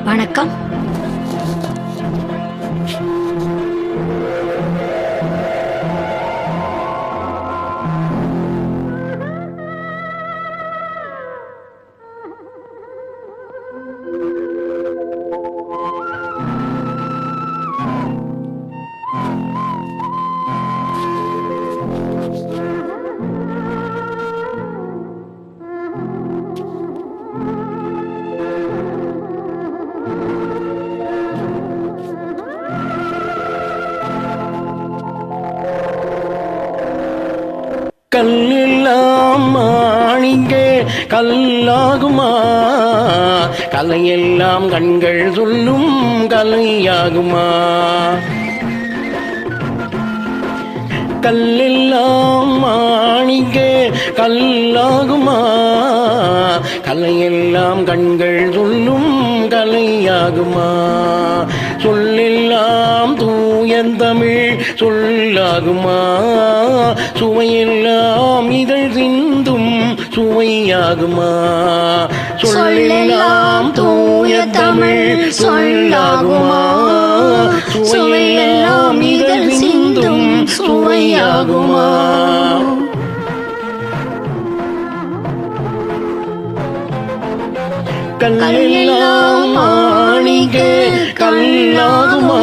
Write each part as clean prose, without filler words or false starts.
வணக்கம். கல்லெல்லாம் மாணிங்கே கல்லாகுமா, கலையெல்லாம் கண்கள் சொல்லும் கலையாகுமா. கல்லெல்லாம் மாணிங்கே கல்லாகுமா, கலையெல்லாம் கண்கள் சொல்லும் கலையாகுமா. சொல்லெல்லாம் தூயந்தமிழ் சொல்லாகுமா, சுவையெல்லாம் இதழ் சிந்தும் சுவையாகுமா. சொல்லெல்லாம் தூயந்தமிழ் சொல்லாகுமா, சுவையெல்லாம் இதழ் சிந்தும் சுவையாகுமா. கல்லெல்லாம் மாணிங்கே கல்லாகுமா,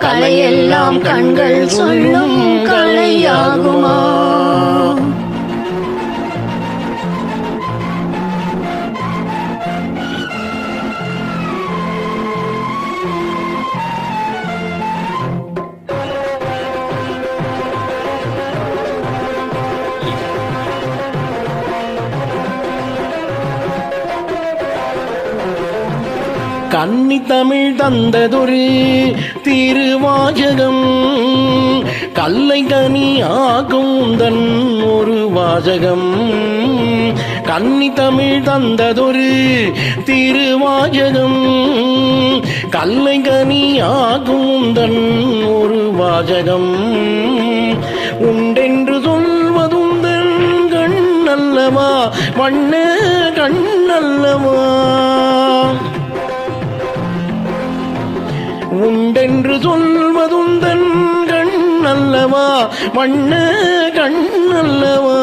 கலையெல்லாம் கண்கள் சொல்லும் கலையாகுமா. கன்னி தமிழ் தந்ததொரு திருவாசகம், கல்லை கனி ஆகும் தன் ஒரு வாசகம். கன்னி தமிழ் தந்ததொரு திருவாசகம், கல்லை கனி ஆகும் தன் ஒரு வாசகம். உண்டென்று சொல்வதுந்தன் கண்ணல்லவா, வண்ண கண்ணல்லவா. உண்டென்று சொல்வதுந்தன் கண்ணல்லவா, வண்ண கண்ணல்லவா.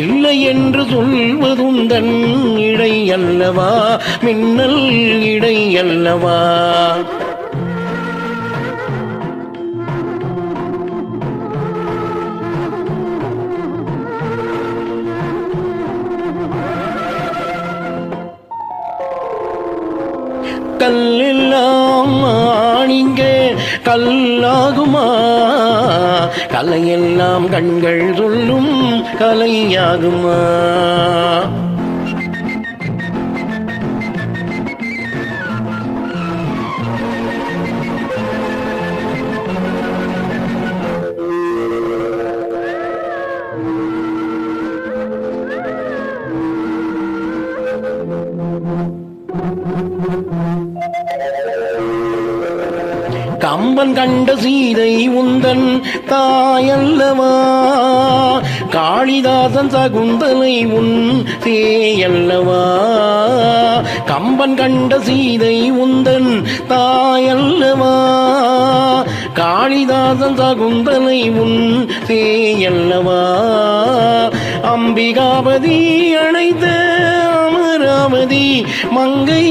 இல்லை என்று சொல்வதுந்தன் இடை அல்லவா, மின்னல் இடை அல்லவா. கல்லெல்லாம் மாணிங்கே கல்லாகுமா, கலையெல்லாம் கண்கள் சொல்லும் கலையாகுமா. கம்பன் கண்ட சீதை உந்தன் தாயல்லவா, காளிதாசன் சகுந்தலை உன் தேயல்லவா. கம்பன் கண்ட சீதை உந்தன் தாயல்லவா, காளிதாசன் சகுந்தலை உன் தேயல்லவா. அம்பிகாபதி அழைத்த அமராவதி மங்கை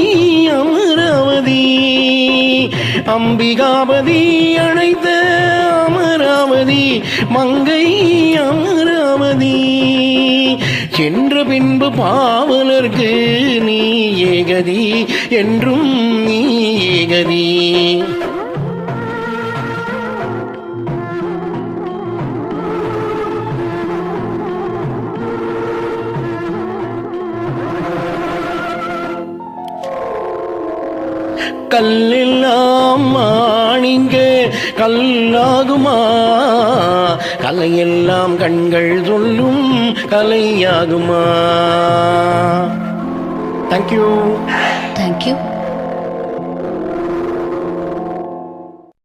அமராவதி. அம்பிகாபதி அழைத்த அமராவதி மங்கை அமராவதி. சென்ற பின்பு பாவலர்க்கு நீ ஏகதி, என்றும் நீ ஏகதி. கல்லெல்லாம் மாணிங்கே கல்லாகுமா, கலையெல்லாம் கண்கள் சொல்லும் கலையாகுமா. தேங்க்யூ. தேங்க்யூ.